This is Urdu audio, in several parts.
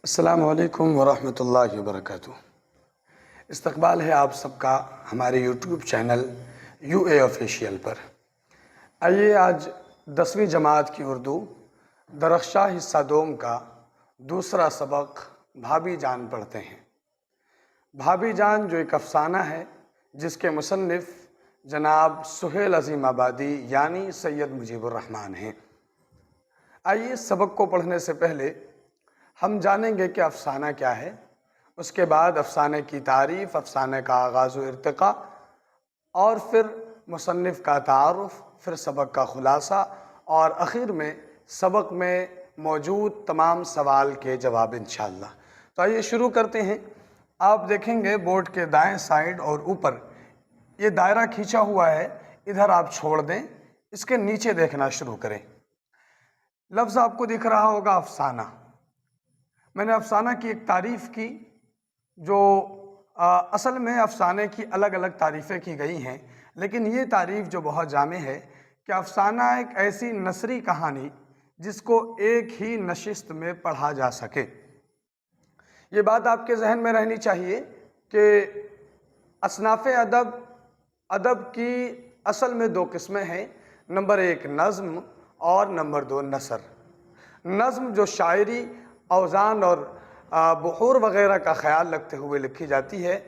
السلام علیکم ورحمۃ اللہ وبرکاتہ۔ استقبال ہے آپ سب کا ہمارے YouTube channel U A official پر۔ آئیے آج 10ویں جماعت کی اردو درخشاں حصہ دوم کا دوسرا سبق بھابی جان پڑھتے ہیں۔ بھابی جان جو ایک افسانہ ہے جس کے مصنف جناب سہیل عظیم آبادی یعنی سید مجیب الرحمن ہیں۔ آئیے اس سبق کو پڑھنے سے پہلے ہم جانیں گے کہ افسانہ کیا ہے، اس کے بعد افسانے کی تعریف، افسانے کا آغاز و ارتقاء، اور پھر مصنف کا تعارف، پھر سبق کا خلاصہ، اور آخر میں سبق میں موجود تمام سوال کے جواب انشاءاللہ۔ تو آئیے شروع کرتے ہیں۔ آپ دیکھیں گے بورڈ کے دائیں سائیڈ اور اوپر یہ دائرہ کھینچا ہوا ہے، ادھر آپ چھوڑ دیں، اس کے نیچے دیکھنا شروع کریں۔ لفظ آپ کو دکھ رہا ہوگا افسانہ۔ میں نے افسانہ کی ایک تعریف کی جو اصل میں افسانے کی الگ الگ تعریفیں کی گئی ہیں، لیکن یہ تعریف جو بہت جامع ہے کہ افسانہ ایک ایسی نثری کہانی جس کو ایک ہی نشست میں پڑھا جا سکے۔ یہ بات آپ کے ذہن میں رہنی چاہیے کہ اصناف ادب کی اصل میں دو قسمیں ہیں، نمبر 1 نظم اور نمبر 2 نثر۔ نظم جو شاعری، اوزان اور بحور وغیرہ کا خیال رکھتے ہوئے لکھی جاتی ہے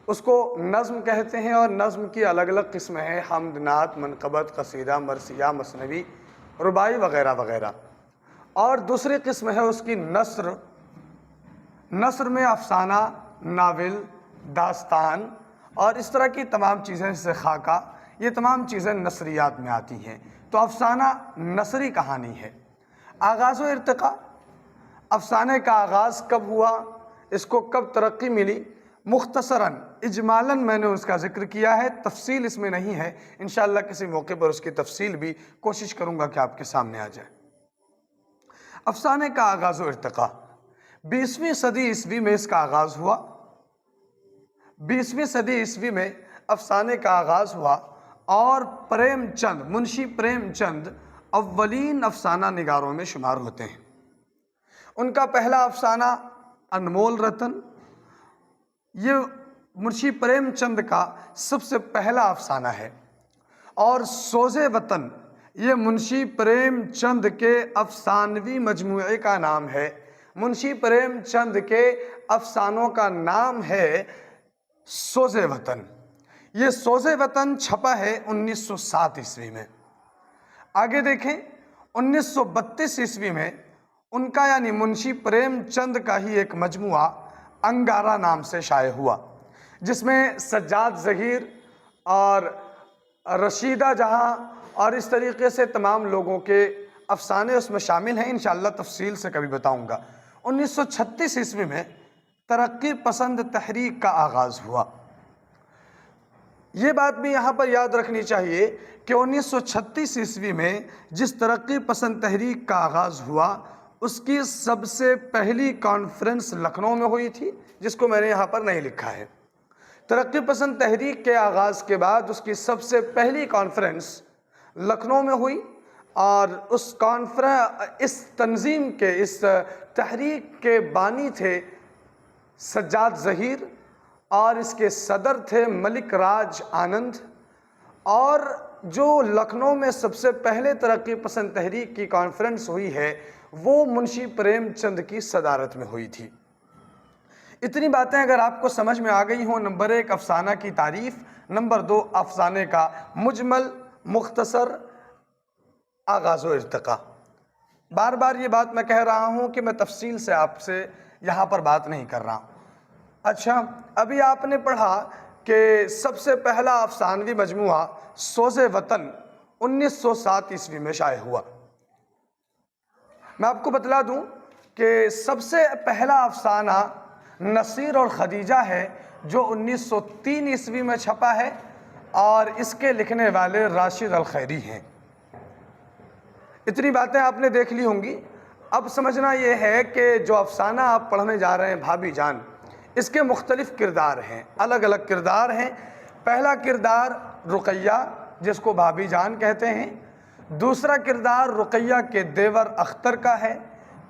اس کو نظم کہتے ہیں، اور نظم کی الگ الگ قسمیں ہیں، حمد، نعت، منقبت، قصیدہ، مرثیہ، مثنوی، رباعی وغیرہ وغیرہ۔ اور دوسری قسم ہے اس کی نثر۔ نثر میں افسانہ، ناول، داستان اور اس طرح کی تمام چیزیں، جیسے خاکہ، یہ تمام چیزیں نثریات میں آتی ہیں۔ تو افسانہ نثری کہانی ہے۔ آغاز و ارتقاء، افسانے کا آغاز کب ہوا، اس کو کب ترقی ملی، مختصراً اجمالاً میں نے اس کا ذکر کیا ہے، تفصیل اس میں نہیں ہے۔ انشاءاللہ کسی موقع پر اس کی تفصیل بھی کوشش کروں گا کہ آپ کے سامنے آ جائے۔ افسانے کا آغاز و ارتقاء 20ویں صدی عیسوی میں اس کا آغاز ہوا۔ 20ویں صدی عیسوی میں افسانے کا آغاز ہوا، اور پریم چند، منشی پریم چند اولین افسانہ نگاروں میں شمار ہوتے ہیں۔ ان کا پہلا افسانہ انمول رتن، یہ منشی پریم چند کا سب سے پہلا افسانہ ہے، اور سوز وطن یہ منشی پریم چند کے افسانوی مجموعے کا نام ہے۔ منشی پریم چند کے افسانوں کا نام ہے سوز وطن۔ یہ سوز وطن چھپا ہے 1907 عیسوی میں۔ آگے دیکھیں 1932 عیسوی میں ان کا یعنی منشی پریم چند کا ہی ایک مجموعہ انگارہ نام سے شائع ہوا، جس میں سجاد ظہیر اور رشیدہ جہاں اور اس طریقے سے تمام لوگوں کے افسانے اس میں شامل ہیں۔ انشاءاللہ تفصیل سے کبھی بتاؤں گا۔ 1936 عیسوی میں ترقی پسند تحریک کا آغاز ہوا۔ یہ بات بھی یہاں پر یاد رکھنی چاہیے کہ 1936 عیسوی میں جس ترقی پسند تحریک کا آغاز ہوا اس کی سب سے پہلی کانفرنس لکھنؤ میں ہوئی تھی، جس کو میں نے یہاں پر نہیں لکھا ہے۔ ترقی پسند تحریک کے آغاز کے بعد اس کی سب سے پہلی کانفرنس لکھنؤ میں ہوئی، اور اس تنظیم کے، اس تحریک کے بانی تھے سجاد ظہیر، اور اس کے صدر تھے ملک راج آنند۔ اور جو لکھنؤ میں سب سے پہلے ترقی پسند تحریک کی کانفرنس ہوئی ہے وہ منشی پریم چند کی صدارت میں ہوئی تھی۔ اتنی باتیں اگر آپ کو سمجھ میں آ گئی ہوں، نمبر 1 افسانہ کی تعریف، نمبر 2 افسانے کا مجمل مختصر آغاز و ارتقاء۔ بار بار یہ بات میں کہہ رہا ہوں کہ میں تفصیل سے آپ سے یہاں پر بات نہیں کر رہا ہوں۔ اچھا، ابھی آپ نے پڑھا کہ سب سے پہلا افسانوی مجموعہ سوز وطن 1907 عیسوی میں شائع ہوا۔ میں آپ کو بتلا دوں کہ سب سے پہلا افسانہ نصیر اور خدیجہ ہے جو 1903 عیسوی میں چھپا ہے، اور اس کے لکھنے والے راشد الخیری ہیں۔ اتنی باتیں آپ نے دیکھ لی ہوں گی۔ اب سمجھنا یہ ہے کہ جو افسانہ آپ پڑھنے جا رہے ہیں بھابی جان، اس کے مختلف کردار ہیں، الگ الگ کردار ہیں۔ پہلا کردار رقیہ جس کو بھابی جان کہتے ہیں، دوسرا کردار رقیہ کے دیور اختر کا ہے،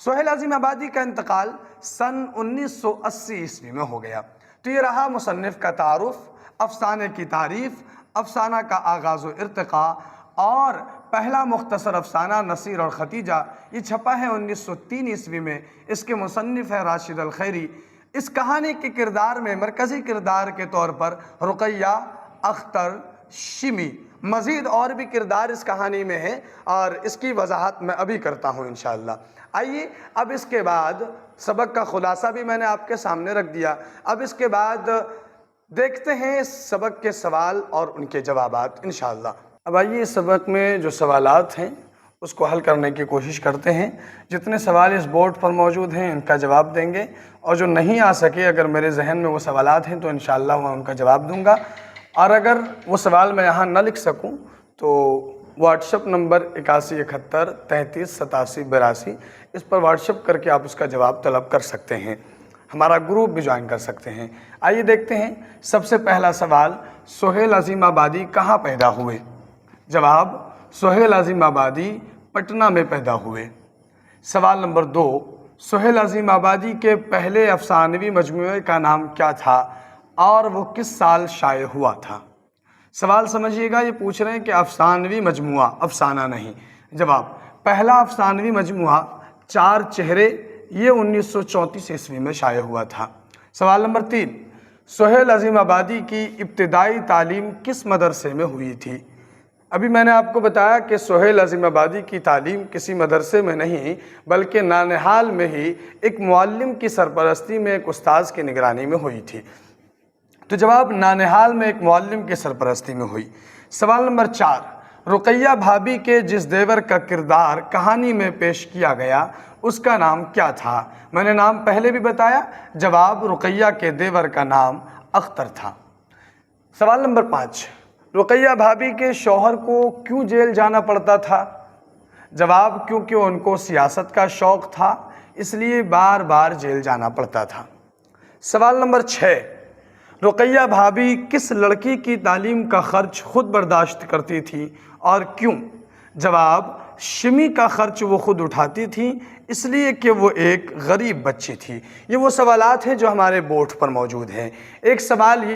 سہیل عظیم آبادی کا انتقال سن 1980 عیسوی میں ہو گیا۔ تو یہ رہا مصنف کا تعارف، افسانے کی تعریف، افسانہ کا آغاز و ارتقاء، اور پہلا مختصر افسانہ نصیر اور ختیجہ یہ چھپا ہے 1903 عیسوی میں۔ اس کے مصنف ہے راشد الخیری۔ اس کہانی کے کردار میں مرکزی کردار کے طور پر رقیہ، اختر، شمی، مزید اور بھی کردار اس کہانی میں ہیں اور اس کی وضاحت میں ابھی کرتا ہوں انشاءاللہ۔ آئیے اب اس کے بعد سبق کا خلاصہ بھی میں نے آپ کے سامنے رکھ دیا، اب اس کے بعد دیکھتے ہیں اس سبق کے سوال اور ان کے جوابات انشاءاللہ۔ اب آئیے اس سبق میں جو سوالات ہیں اس کو حل کرنے کی کوشش کرتے ہیں۔ جتنے سوال اس بورڈ پر موجود ہیں ان کا جواب دیں گے، اور جو نہیں آ سکے اگر میرے ذہن میں وہ سوالات ہیں تو انشاءاللہ میں ان کا جواب دوں گا، اور اگر وہ سوال میں یہاں نہ لکھ سکوں تو واٹس ایپ نمبر 8171 33 87 82 اس پر واٹس ایپ کر کے آپ اس کا جواب طلب کر سکتے ہیں، ہمارا گروپ بھی جوائن کر سکتے ہیں۔ آئیے دیکھتے ہیں سب سے پہلا سوال، سہیل عظیم آبادی کہاں پیدا ہوئے؟ جواب، سہیل عظیم آبادی پٹنہ میں پیدا ہوئے۔ سوال نمبر 2، سہیل عظیم آبادی کے پہلے افسانوی مجموعے کا نام کیا تھا اور وہ کس سال شائع ہوا تھا؟ سوال سمجھیے گا، یہ پوچھ رہے ہیں کہ افسانوی مجموعہ، افسانہ نہیں۔ جواب، پہلا افسانوی مجموعہ چار چہرے یہ 1934 عیسوی میں شائع ہوا تھا۔ سوال نمبر 3، سہیل عظیم آبادی کی ابتدائی تعلیم کس مدرسے میں ہوئی تھی؟ ابھی میں نے آپ کو بتایا کہ سہیل عظیم آبادی کی تعلیم کسی مدرسے میں نہیں بلکہ نانہال میں ہی ایک معلم کی سرپرستی میں ایک استاذ کی نگرانی میں ہوئی تھی۔ تو جواب، نانہال میں ایک معلم کی سرپرستی میں ہوئی۔ سوال نمبر 4، رقیہ بھابی کے جس دیور کا کردار کہانی میں پیش کیا گیا اس کا نام کیا تھا؟ میں نے نام پہلے بھی بتایا، جواب، رقیہ کے دیور کا نام اختر تھا۔ سوال نمبر 5، رقیہ بھابی کے شوہر کو کیوں جیل جانا پڑتا تھا؟ جواب، کیونکہ ان کو سیاست کا شوق تھا اس لیے بار بار جیل جانا پڑتا تھا۔ سوال نمبر 6، رقیہ بھابی کس لڑکی کی تعلیم کا خرچ خود برداشت کرتی تھی اور کیوں؟ جواب، شمی کا خرچ وہ خود اٹھاتی تھی اس لیے کہ وہ ایک غریب بچی تھی۔ یہ وہ سوالات ہیں جو ہمارے بورڈ پر موجود ہیں۔ ایک سوال یہ